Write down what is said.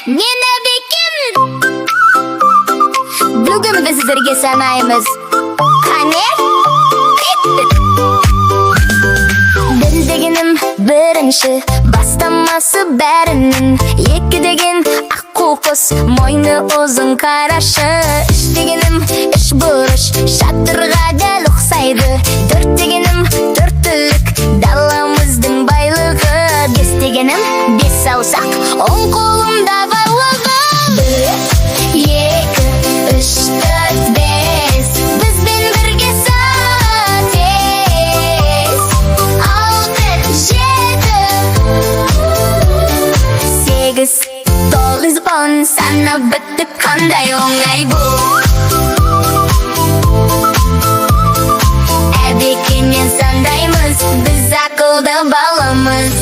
Мен Әбекемін. Бүгін біз сіздерге санаймыз. Қане? Кеттік. Бір дегенім бірінші, бастамасы бәрінің. Екі деген аққу құс, мойны ұзын қарашы. Үш дегенім үш бұрыш, шатырға дәл ұқсайды. Төрт дегенім төрттілік, даламыздың байлығы. Бес дегенім бес саусақ, оң қолымда байлығы. Бір, екі, үш, төрт, бес, бізбен бірге сатес. Алты, жеті, сегіз, тоғыз, он, санап біттік, қандай оңай бұл. Әбекемен сандаймыз, біз ақылды баламыз.